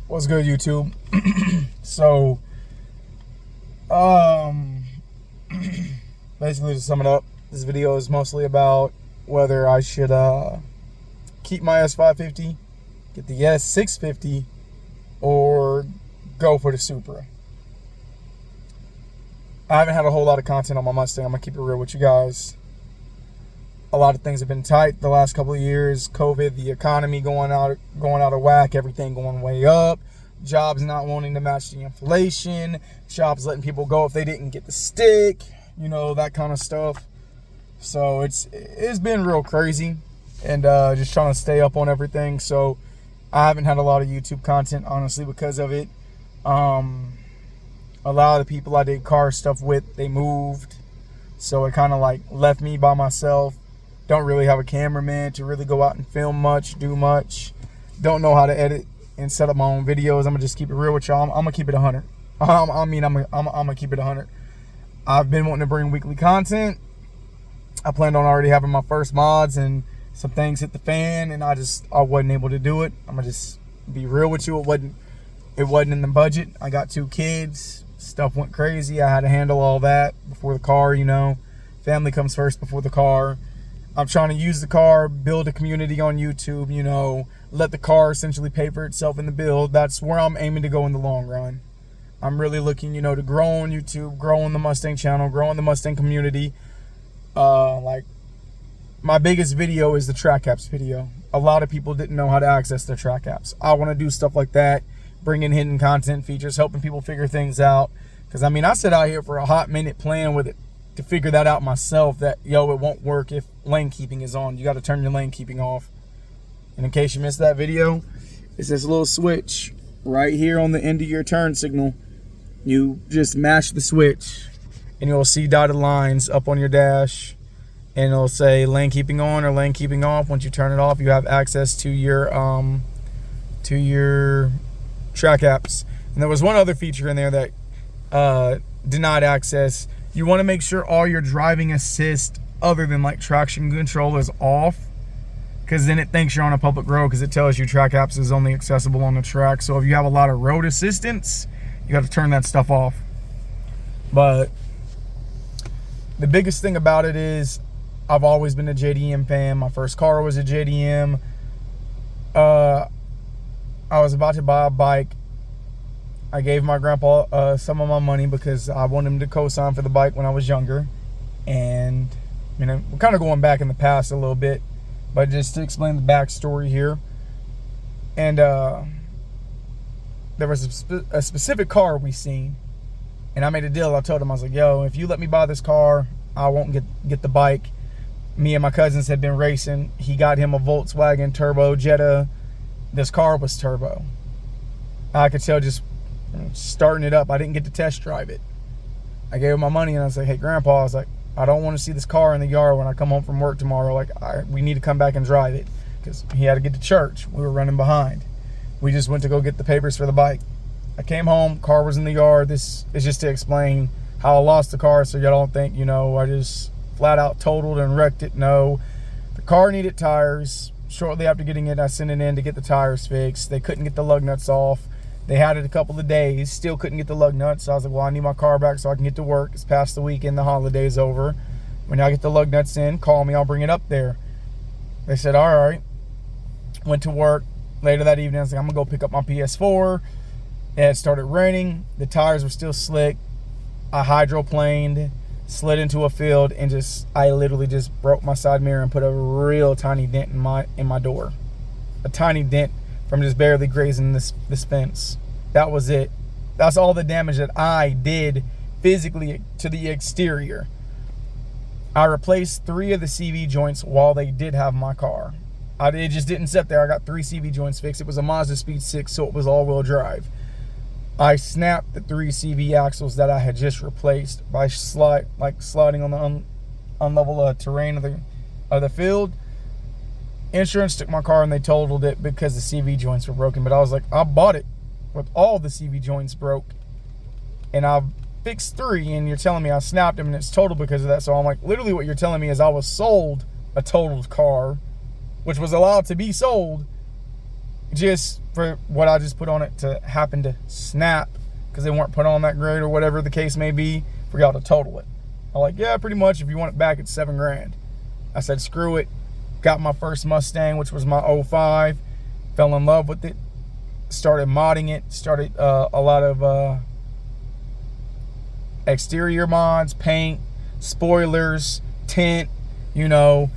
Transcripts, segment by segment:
What's good, YouTube? So, um, basically to sum it up, this video is mostly about whether I should keep my S550, get the S650, or go for the Supra. I haven't had a whole lot of content on my Mustang. I'm gonna keep it real with you guys. A lot of things have been tight the last couple of years. COVID, the economy going out of whack, everything going way up. Jobs not wanting to match the inflation. Jobs letting people go if they didn't get the stick. You know, that kind of stuff. So it's been real crazy, and just trying to stay up on everything. So I haven't had a lot of YouTube content, honestly, because of it. A lot of the people I did car stuff with, they moved. So it kind of like left me by myself. Don't really have a cameraman to really go out and film much, do much. Don't know how to edit and set up my own videos. I'm gonna just keep it real with y'all. I'm gonna keep it 100. I'm gonna keep it 100. I've been wanting to bring weekly content. I planned on already having my first mods, and some things hit the fan, and I wasn't able to do it. I'm gonna just be real with you. It wasn't in the budget. I got 2 kids. Stuff went crazy. I had to handle all that before the car. You know, family comes first before the car. I'm trying to use the car, build a community on YouTube, you know, let the car essentially pay for itself in the build. That's where I'm aiming to go in the long run. I'm really looking, you know, to grow on YouTube, grow on the Mustang channel, grow in the Mustang community. Like, my biggest video is the track apps video. A lot of people didn't know how to access their track apps. I want to do stuff like that, bring in hidden content features, helping people figure things out. Because, I mean, I sat out here for a hot minute playing with it to figure that out myself, that, yo, it won't work if lane keeping is on. You got to turn your lane keeping off. And in case you missed that video, it's this little switch right here on the end of your turn signal. You just mash the switch and you'll see dotted lines up on your dash, and it'll say lane keeping on or lane keeping off. Once you turn it off, you have access to your track apps. And there was one other feature in there that denied access. You want to make sure all your driving assist other than like traction control is off, because then it thinks you're on a public road, because it tells you track apps is only accessible on the track. So if you have a lot of road assistance, you got to turn that stuff off. But the biggest thing about it is I've always been a JDM fan. My first car was a JDM. I was about to buy a bike. I gave my grandpa some of my money because I wanted him to co-sign for the bike when I was younger. And, you know, we're kind of going back in the past a little bit, but just to explain the backstory here. And there was a specific car we seen, and I made a deal. I told him, I was like, yo, if you let me buy this car, I won't get the bike. Me and my cousins had been racing. He got him a Volkswagen Turbo Jetta. This car was turbo. I could tell just starting it up. I didn't get to test drive it. I gave him my money and I was like, hey, Grandpa, I was like, I don't want to see this car in the yard when I come home from work tomorrow. Like, we need to come back and drive it, because he had to get to church. We were running behind. We just went to go get the papers for the bike. I came home, car was in the yard. This is just to explain how I lost the car, so y'all don't think, you know, I just flat out totaled and wrecked it. No, the car needed tires. Shortly after getting it, I sent it in to get the tires fixed. They couldn't get the lug nuts off. They had it a couple of days, still couldn't get the lug nuts. So I was like, well, I need my car back so I can get to work. It's past the weekend, the holiday's over. When I get the lug nuts in, call me, I'll bring it up there. They said, all right. Went to work. Later that evening, I was like, I'm gonna go pick up my PS4. It had started raining. The tires were still slick. I hydroplaned, slid into a field, and I literally just broke my side mirror and put a real tiny dent in my door. A tiny dent from just barely grazing this fence. That was it. That's all the damage that I did physically to the exterior. I replaced 3 of the CV joints while they did have my car. It just didn't sit there. I got 3 CV joints fixed. It was a Mazda Speed 6, so it was all-wheel drive. I snapped the 3 CV axles that I had just replaced by sliding on the unlevel terrain of the field. Insurance took my car and they totaled it because the CV joints were broken. But I was like, I bought it with all the CV joints broke, and I've fixed 3, and you're telling me I snapped them and it's totaled because of that. So I'm like, literally what you're telling me is I was sold a totaled car, which was allowed to be sold, just for what I just put on it to happen to snap because they weren't put on that great or whatever the case may be, for y'all to total it. I'm like, yeah, pretty much. If you want it back, it's $7 grand. I said, screw it. Got my first Mustang, which was my 05. Fell in love with it. Started modding it. Started a lot of exterior mods, paint, spoilers, tint, you know,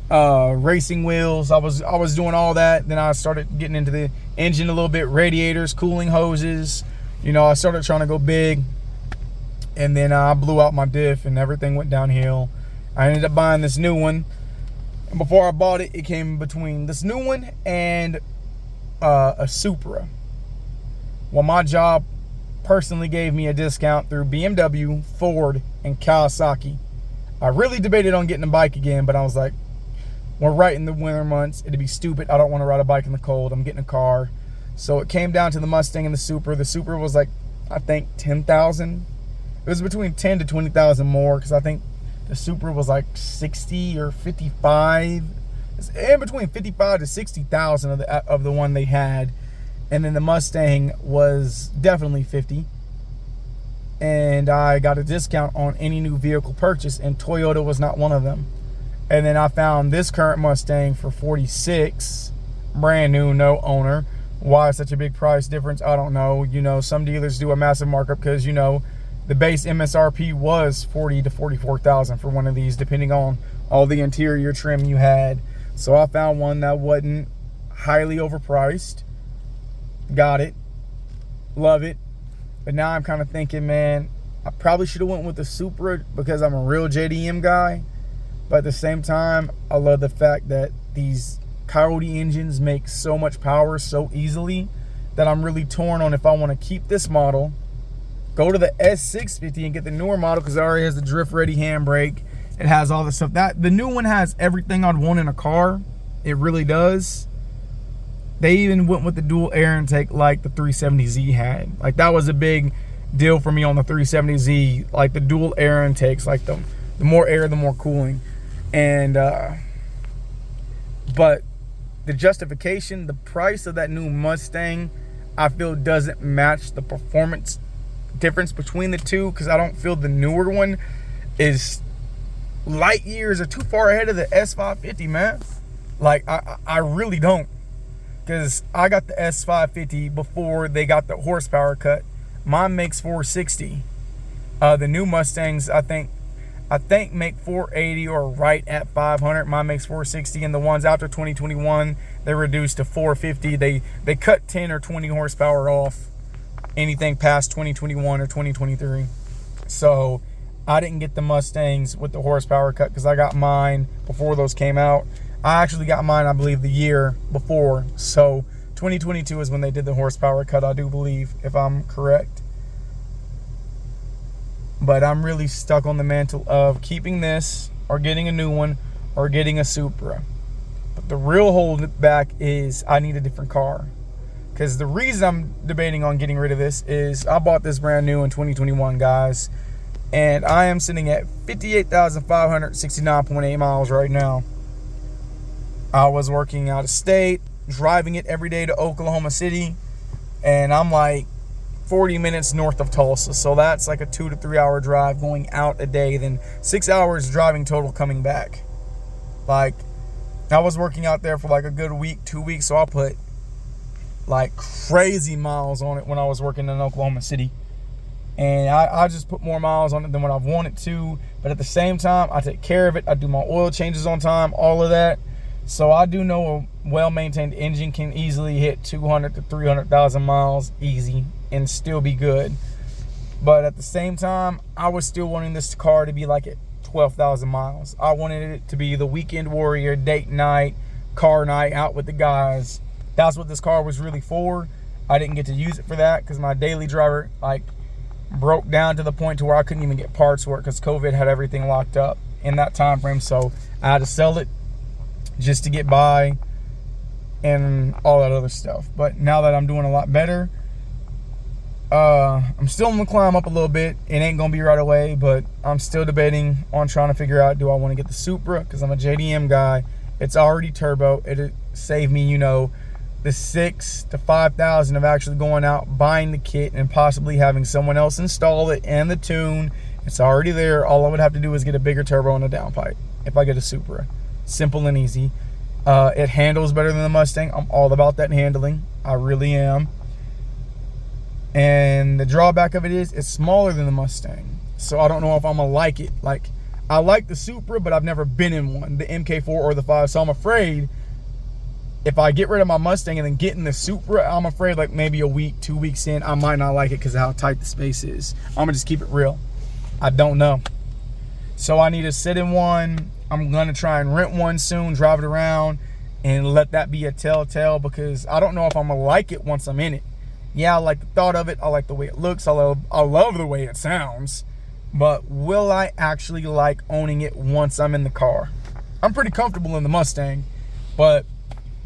racing wheels. I was doing all that. Then I started getting into the engine a little bit, radiators, cooling hoses. You know, I started trying to go big. And then I blew out my diff and everything went downhill. I ended up buying this new one. And before I bought it, it came between this new one and a Supra. Well, my job personally gave me a discount through BMW, Ford, and Kawasaki. I really debated on getting a bike again, but I was like, we're right in the winter months. It'd be stupid. I don't want to ride a bike in the cold. I'm getting a car. So it came down to the Mustang and the Supra. The Supra was like, I think 10,000. It was between 10 to 20,000 more, because I think the Supra was like 60 or 55. It's in between 55 to 60,000 of the one they had. And then the Mustang was definitely 50. And I got a discount on any new vehicle purchase, and Toyota was not one of them. And then I found this current Mustang for 46, brand new, no owner. Why such a big price difference? I don't know. You know, some dealers do a massive markup because, you know, the base MSRP was 40 to 44,000 for one of these, depending on all the interior trim you had. So I found one that wasn't highly overpriced. Got it. Love it. But now I'm kind of thinking, man, I probably should have went with the Supra because I'm a real JDM guy. But at the same time, I love the fact that these Coyote engines make so much power so easily that I'm really torn on if I want to keep this model, go to the S650 and get the newer model because it already has the drift ready handbrake. It has all the stuff. The new one has everything I'd want in a car. It really does. They even went with the dual air intake like the 370Z had. Like, that was a big deal for me on the 370Z. Like, the dual air intakes, like the more air, the more cooling. And but the justification, the price of that new Mustang, I feel doesn't match the performance difference between the two, because I don't feel the newer one is light years or too far ahead of the s550, man. Like, I really don't. Because I got the s550 before they got the horsepower cut. Mine makes 460. The new Mustangs, I think make 480 or right at 500. Mine makes 460, and the ones after 2021, they reduced to 450. They cut 10 or 20 horsepower off anything past 2021 or 2023. So I didn't get the Mustangs with the horsepower cut because I got mine before those came out. I actually got mine, I believe, the year before. So 2022 is when they did the horsepower cut, I do believe, if I'm correct. But I'm really stuck on the mantle of keeping this or getting a new one or getting a Supra. But the real hold back is I need a different car. Because the reason I'm debating on getting rid of this is I bought this brand new in 2021, guys. And I am sitting at 58,569.8 miles right now. I was working out of state, driving it every day to Oklahoma City, and I'm like 40 minutes north of Tulsa. So that's like a 2 to 3 hour drive going out a day, then 6 hours driving total coming back. Like, I was working out there for like a good week, 2 weeks, so I put like crazy miles on it when I was working in Oklahoma City. And I just put more miles on it than what I've wanted to, but at the same time, I take care of it. I do my oil changes on time, all of that. So I do know a well-maintained engine can easily hit 200 to 300,000 miles easy and still be good. But at the same time, I was still wanting this car to be like at 12,000 miles. I wanted it to be the weekend warrior, date night, car night, out with the guys. That's what this car was really for. I didn't get to use it for that because my daily driver like broke down to the point to where I couldn't even get parts for it because COVID had everything locked up in that time frame. So I had to sell it just to get by and all that other stuff. But now that I'm doing a lot better, I'm still on the climb up a little bit. It ain't gonna be right away, but I'm still debating on trying to figure out, do I want to get the Supra because I'm a JDM guy. It's already turbo. It'll save me, you know, the 6,000 to 5,000 of actually going out, buying the kit, and possibly having someone else install it and the tune. It's already there. All I would have to do is get a bigger turbo and a downpipe if I get a Supra. Simple and easy. It handles better than the Mustang. I'm all about that handling. I really am. And the drawback of it is it's smaller than the Mustang. So I don't know if I'm going to like it. Like, I like the Supra, but I've never been in one, the MK4 or the 5. So I'm afraid if I get rid of my Mustang and then get in the Supra, I'm afraid like maybe a week, 2 weeks in, I might not like it because of how tight the space is. I'm going to just keep it real. I don't know. So I need to sit in one. I'm going to try and rent one soon, drive it around, and let that be a telltale, because I don't know if I'm going to like it once I'm in it. Yeah, I like the thought of it. I like the way it looks. I love the way it sounds. But will I actually like owning it once I'm in the car? I'm pretty comfortable in the Mustang, but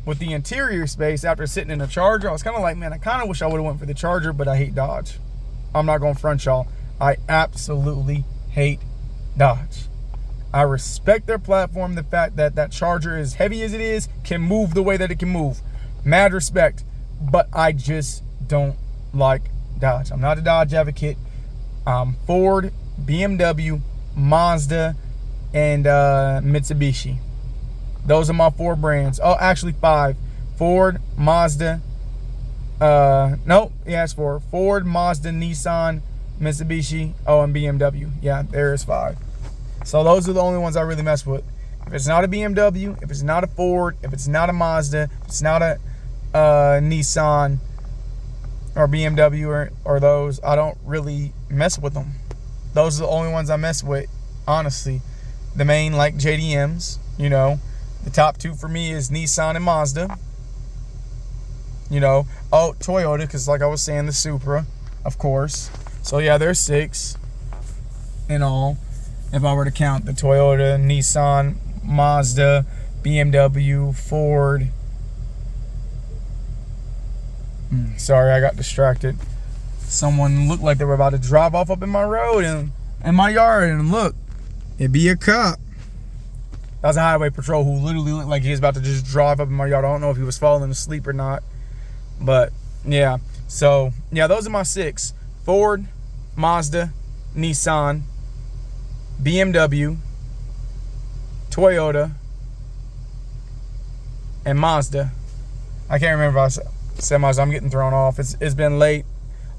with the interior space, after sitting in a Charger, I was kind of like, man, I kind of wish I would have went for the Charger, but I hate Dodge. I'm not going to front y'all. I absolutely hate Dodge. I respect their platform, the fact that that Charger, as heavy as it is, can move the way that it can move. Mad respect, but I just don't like Dodge. I'm not a Dodge advocate. Ford, BMW, Mazda, and Mitsubishi. Those are my 4 brands. Oh, actually 5. Ford, Mazda. It's 4. Ford, Mazda, Nissan, Mitsubishi, and BMW. Yeah, there's 5. So those are the only ones I really mess with. If it's not a BMW, if it's not a Ford, if it's not a Mazda, if it's not a Nissan or BMW or those, I don't really mess with them. Those are the only ones I mess with, honestly. The main, like JDMs, you know. The top 2 for me is Nissan and Mazda. You know, Toyota, because like I was saying, the Supra, of course. So yeah, there's 6 in all. If I were to count the Toyota, Nissan, Mazda, BMW, Ford. Sorry, I got distracted. Someone looked like they were about to drive off up in my road and in my yard, and look, it'd be a cop. That was a highway patrol who literally looked like he was about to just drive up in my yard. I don't know if he was falling asleep or not. But yeah. So yeah, those are my 6. Ford, Mazda, Nissan, BMW, Toyota, and Mazda. I can't remember if I said Mazda. I'm getting thrown off. It's been late,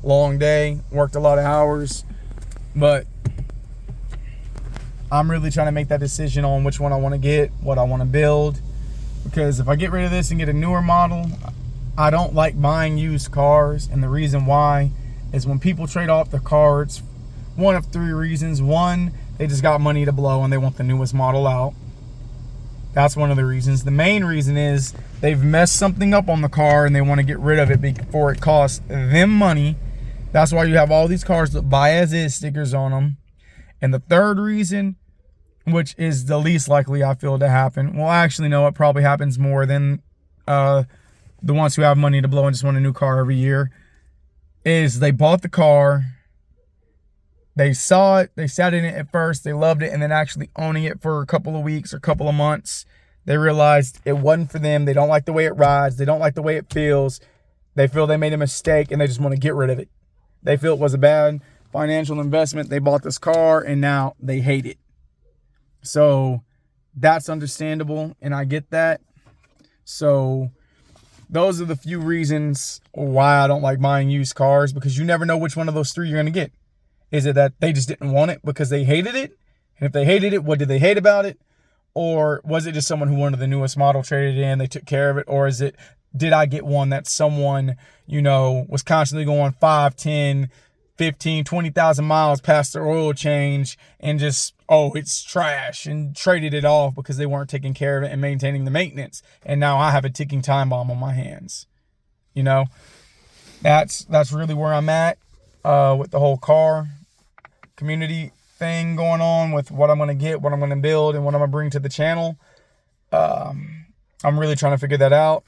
long day, worked a lot of hours, but I'm really trying to make that decision on which one I want to get, what I want to build, because if I get rid of this and get a newer model, I don't like buying used cars. And the reason why is when people trade off their car, it's one of 3 reasons. 1, they just got money to blow and they want the newest model out. That's one of the reasons. The main reason is they've messed something up on the car and they want to get rid of it before it costs them money. That's why you have all these cars with buy as is stickers on them. And the third reason, which is the least likely I feel to happen, well, actually no, it probably happens more than the ones who have money to blow and just want a new car every year, is they bought the car, they saw it, they sat in it at first, they loved it, and then actually owning it for a couple of weeks or a couple of months, they realized it wasn't for them. They don't like the way it rides. They don't like the way it feels. They feel they made a mistake and they just want to get rid of it. They feel it was a bad financial investment. They bought this car and now they hate it. So that's understandable, and I get that. So those are the few reasons why I don't like buying used cars, because you never know which one of those 3 you're going to get. Is it that they just didn't want it because they hated it? And if they hated it, what did they hate about it? Or was it just someone who wanted the newest model, traded in, they took care of it? Or is it, did I get one that someone, you know, was constantly going 5, 10, 15, 20,000 miles past their oil change and just, it's trash, and traded it off because they weren't taking care of it and maintaining the maintenance. And now I have a ticking time bomb on my hands. You know, that's really where I'm at with the whole car community thing going on, with what I'm going to get, what I'm going to build, and what I'm going to bring to the channel. I'm really trying to figure that out.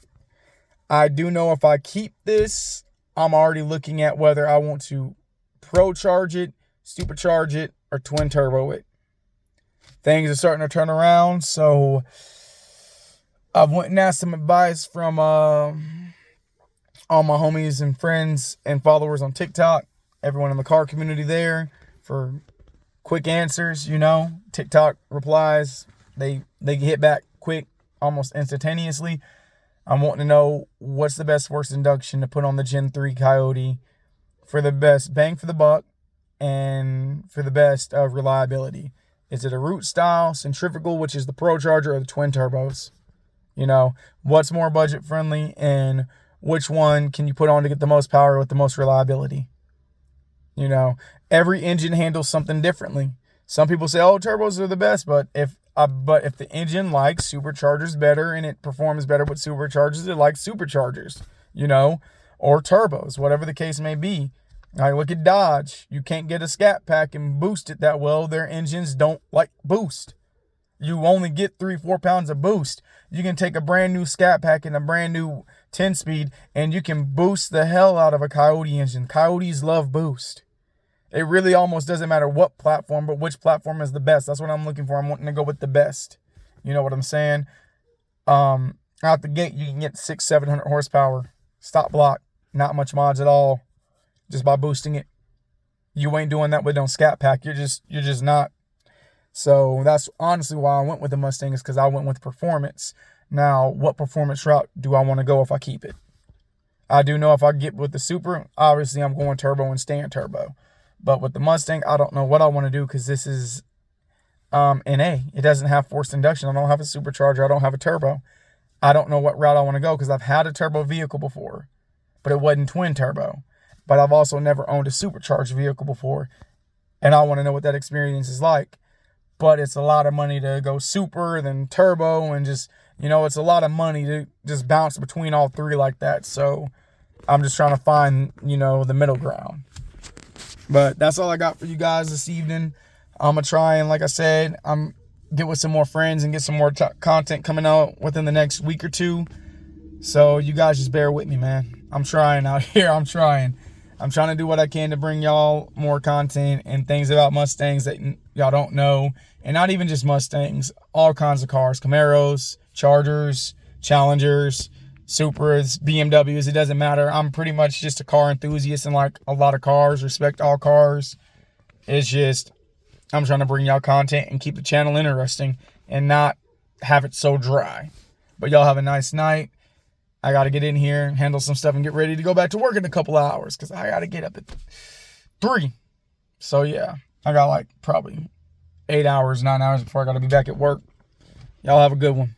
I do know if I keep this, I'm already looking at whether I want to pro charge it, supercharge it, or twin turbo it. Things are starting to turn around, so I've went and asked some advice from all my homies and friends and followers on TikTok, everyone in the car community there for quick answers. TikTok replies, they hit back quick, almost instantaneously. I'm wanting to know what's the best forced induction to put on the Gen 3 Coyote for the best bang for the buck and for the best reliability. Is it a root style, centrifugal, which is the Pro Charger, or the twin turbos? What's more budget friendly, and which one can you put on to get the most power with the most reliability? Every engine handles something differently. Some people say, oh, turbos are the best, but if the engine likes superchargers better and it performs better with superchargers, it likes superchargers, or turbos, whatever the case may be. Like, look at Dodge. You can't get a scat pack and boost it that well. Their engines don't like boost. You only get 3-4 pounds of boost. You can take a brand new scat pack and a brand new 10-speed, and you can boost the hell out of a Coyote engine. Coyotes love boost. It really almost doesn't matter what platform, but which platform is the best. That's what I'm looking for. I'm wanting to go with the best. You know what I'm saying? Out the gate, you can get 600-700 horsepower. Stop block. Not much mods at all. Just by boosting it. You ain't doing that with no scat pack. You're just not. So that's honestly why I went with the Mustang, is because I went with performance. Now, what performance route do I want to go if I keep it? I do know if I get with the Supra, obviously I'm going turbo and staying turbo. But with the Mustang, I don't know what I want to do, because this is NA. It doesn't have forced induction. I don't have a supercharger. I don't have a turbo. I don't know what route I want to go, because I've had a turbo vehicle before, but it wasn't twin turbo. But I've also never owned a supercharged vehicle before, and I want to know what that experience is like. But it's a lot of money to go super, then turbo, and just, it's a lot of money to just bounce between all three like that. So I'm just trying to find, the middle ground. But that's all I got for you guys this evening. I'm going to try, and like I said, I'm get with some more friends and get some more content coming out within the next week or two. So you guys just bear with me, man. I'm trying out here. I'm trying to do what I can to bring y'all more content and things about Mustangs that y'all don't know. And not even just Mustangs, all kinds of cars, Camaros, Chargers, Challengers, Supras, BMWs, it doesn't matter. I'm pretty much just a car enthusiast and like a lot of cars, respect all cars. It's just, I'm trying to bring y'all content and keep the channel interesting and not have it so dry. But y'all have a nice night. I got to get in here, handle some stuff, and get ready to go back to work in a couple of hours, because I got to get up at 3. So yeah, I got like probably 8 hours, 9 hours before I got to be back at work. Y'all have a good one.